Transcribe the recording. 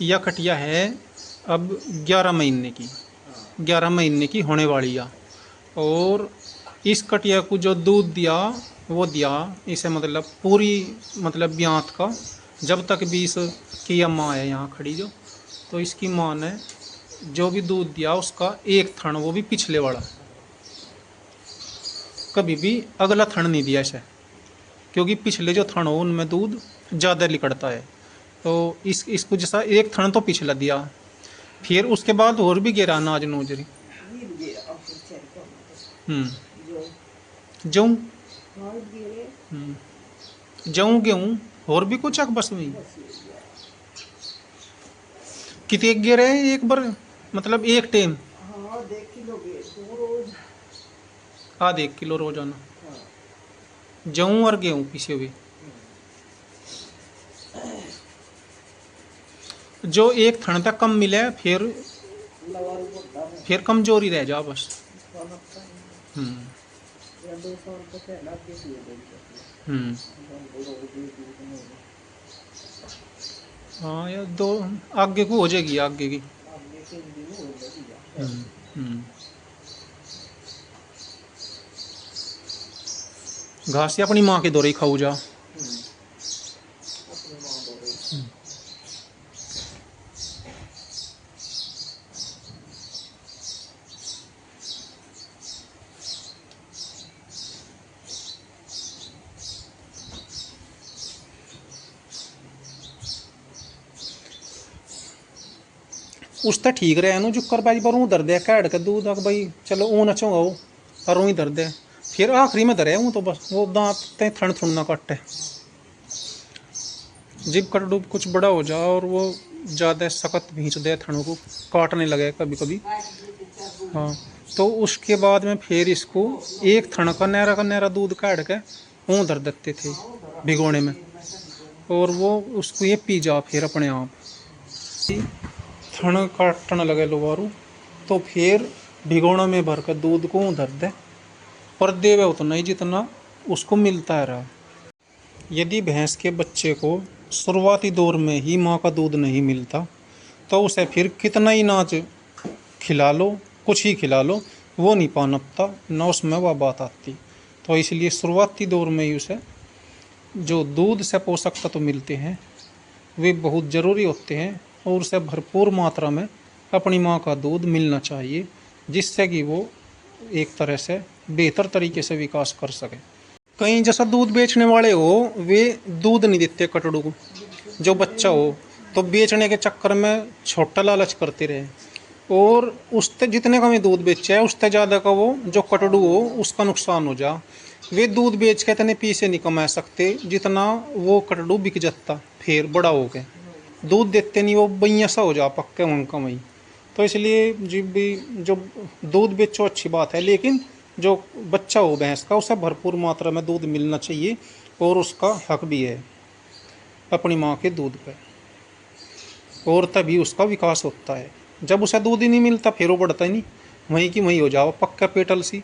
यह कटिया है अब 11 महीने की होने वाली है। और इस कटिया को जो दूध दिया वो दिया इसे मतलब पूरी मतलब ब्यात का, जब तक भी इसकी माँ है यहाँ खड़ी जो, तो इसकी माँ ने जो भी दूध दिया उसका एक थन, वो भी पिछले वाला, कभी भी अगला थन नहीं दिया इसे, क्योंकि पिछले जो थन हो उनमें दूध ज़्यादा निकलता है। तो इसको जैसा एक थन तो पिछला दिया, फिर उसके बाद और भी गिरा अनाज नूजरी। जऊँ जऊँ गेहूँ और भी कुछ बस में कितने गिरे एक बार, मतलब एक टाइम आधे 1 किलो रोजाना जऊँ और गेहूँ पीसे हुए। जो एक थन तक कम मिले फिर कमजोरी रह जा बस। हम्म हम्म हाँ यार, दो आगे को हो जाएगी आगे की। हम्म हम्म घास ही अपनी माँ के दौरे ही खाऊ जा। उसते ठीक रहे नु जुकर बाजी पर दर्द है कैड के दूध भाई चलो ऊन अच्छा हो पर ही दर्द है। फिर आखिरी में धरे हूँ तो बस वो दांत ते थन थुन ना कटे, जिब कटडू कुछ बड़ा हो जा और वो ज़्यादा सख्त भींच दे थनों को काटने लगे कभी कभी। हाँ, तो उसके बाद में फिर इसको एक थन का नहरा दूध काट के ऊँ धर देते थे भिगोने में, और वो उसको ये पी जा फिर अपने आप। थन काटने लगे लोग तो फिर भिगोना में भर कर दूध को ऊँ धर दे, पर देवे उतना ही जितना उसको मिलता है रहा। यदि भैंस के बच्चे को शुरुआती दौर में ही माँ का दूध नहीं मिलता तो उसे फिर कितना ही नाच खिला लो, कुछ ही खिला लो, वो नहीं पनपता, न उसमें वह बात आती। तो इसलिए शुरुआती दौर में ही उसे जो दूध से पोषक तत्व मिलते हैं वे बहुत ज़रूरी होते हैं, और उसे भरपूर मात्रा में अपनी माँ का दूध मिलना चाहिए, जिससे कि वो एक तरह से बेहतर तरीके से विकास कर सके। कहीं जैसा दूध बेचने वाले हो वे दूध नहीं देते कटड़ू को, जो बच्चा हो तो बेचने के चक्कर में छोटा लालच करते रहे, और उससे जितने का मैं दूध बेचा है उससे ज़्यादा का वो जो कटड़ू हो उसका नुकसान हो जा। वे दूध बेच के इतने पैसे नहीं कमा सकते जितना वो कटड़ू बिक जाता, फिर बड़ा हो गया दूध देते नहीं, वो बैया सा हो जा पक्के उनका वहीं। तो इसलिए जब भी जो दूध बेचो अच्छी बात है, लेकिन जो बच्चा हो भैंस का उसे भरपूर मात्रा में दूध मिलना चाहिए, और उसका हक भी है अपनी माँ के दूध पे, और तभी उसका विकास होता है। जब उसे दूध ही नहीं मिलता फिर वो बढ़ता ही नहीं, वहीं की वहीं हो जाओ पक्का पेटल सी।